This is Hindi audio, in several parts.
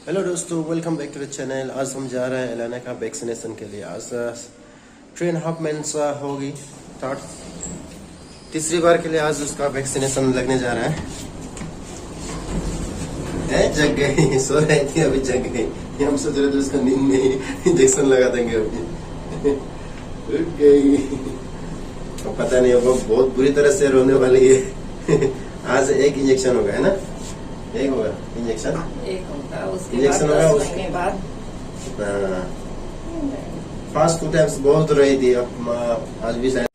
हेलो दोस्तों, welcome back to the channel. आज हम जा रहे हैं एलाना का वैक्सीनेशन के लिए। आज 3.5 मंथ्स होगी स्टार्ट। तीसरी बार के लिए आज उसका वैक्सीनेशन लगने जा रहा है। जग गई, सो रही थी अभी जग गई। हम सोच रहे थे उसका नींद में इंजेक्शन लगा देंगे अभी। उठ गई। पता नहीं, वो बहुत बुरी तरह से रोने वाली है। आज एक इंजेक्शन होगा, है ना? एक होगा इंजेक्शन, एक होगा, उसके इंजेक्शन बाद होगा 10 महीने बाद। फर्स्ट 2 टाइम्स बहुत रही थी, अब आज भी शायद।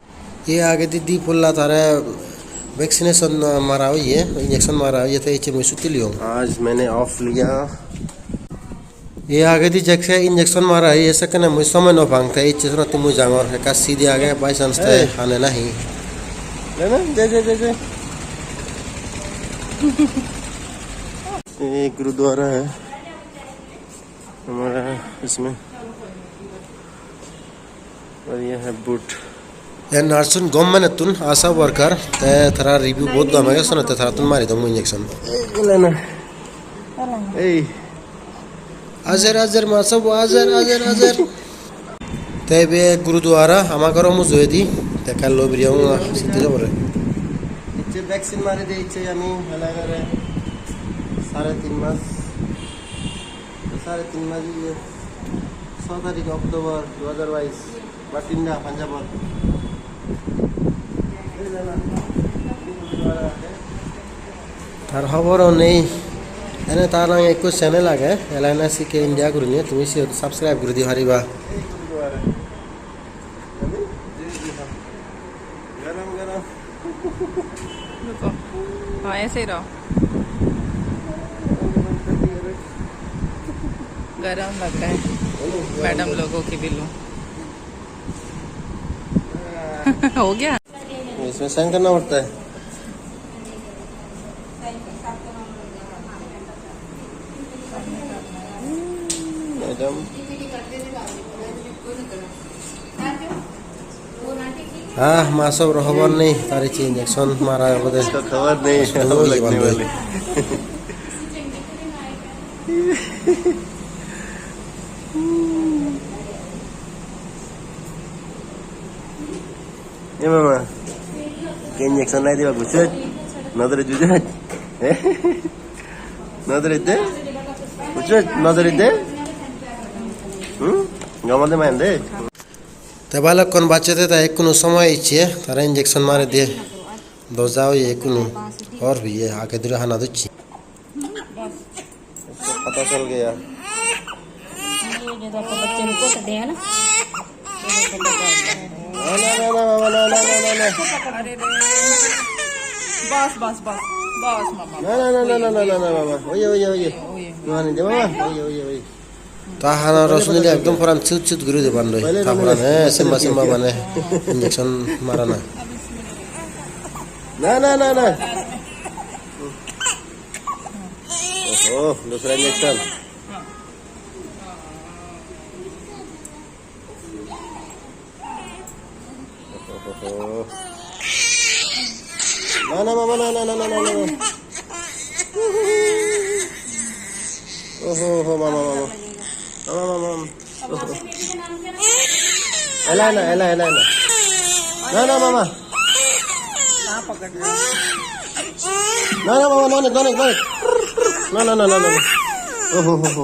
ये आगे दीदी पुल्ला तारा वैक्सीनेशन मारा हुई है, इंजेक्शन मारा हुई है। तो मैं सुती लियो, आज मैंने ऑफ लिया। ये आगे दी जैसे इंजेक्शन मारा है, ये सकना मुझे समय न भांगता है। इच्छा सुना तुम जांगर का सीधे आ गया बाई चांस थे खाने नहीं लेना। जय जय जय जय। एक गुरुद्वारा है हमारा इसमें, और ये है बुट। ये नर्सन गवर्नमेंट तुन आशा वर्कर ते थरा रिव्यू बहुत गम है सुना ते थरा तुन मारी दो इंजेक्शन लेना। ए आजर आजर मासब आजर आजर आजर। ते बे गुरुद्वारा हमा करो मुझे दी ते कल लो बिरियो सिद्धि बोले इच्छे वैक्सीन मारी दे। इच्छे यानी हला करे 3.5 मास, 3.5 मास ये 6 तारीख अक्टोबर 2022 बाटिंडा पंजाब। तार खबर नहीं एने तार ना एक चैनल आ गए एलाना सी के इंडिया करूँ तुम सी सब्सक्राइब कर दी हारी बा। गरम गरम हाँ, ऐसे ही रहो। गरम लग रहा है मैडम लोगों की बिल्लू। हो गया, इसमें साइन करना पड़ता है। मैडम हाँ मासब खबर नहीं तारी ची इंजेक्शन मारा है बोले खबर नहीं लगने वाली। ये मामा के इंजेक्शन नहीं दिया कुछ नजर जुझे नजर दे कुछ नजर दे गमले में दे। ते बालक कौन बच्चे थे एक कुछ समय इच्छे तारा इंजेक्शन मारे दे दो जाओ ये कुछ और भी ये आके दूर हाना दो ची पता चल गया। बस बस बस बस मामा। मामा ओये ओये ओये नुआनी दे मामा ओये ओये ओये ताहाना रसुन एकदम फरान छुट छुट गुरु दे बंदो ताफरान है सिम्बा सिम्बा बने इंजेक्शन मारना ना ना ना ना। ओहो दूसरा इंजेक्शन ना ना मामा ना ना ना ना ना। ओहो हो मामा मामा मामा मामा एलाना एला एलाना ना ना मामा ना पकड़ ना ना मामा नोने नोने नोने ना ना ना ना ना ओहो हो हो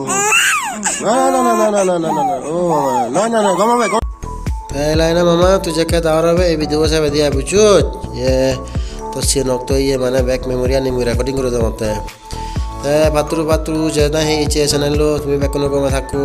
ना ना ना ना ना ना ना ओ ना ना ना गमा भाई एलाना मामा तुझे क्या दारा है वीडियो से बढ़िया बुचुत ये तो सीनोक तो ये माने बैक मेमोरी नहीं मेरा रिकॉर्डिंग करो तो होता है। पात्रु पात्रु ज्यादा ही चैनल लो तुम्हें बैक को मैं थाको।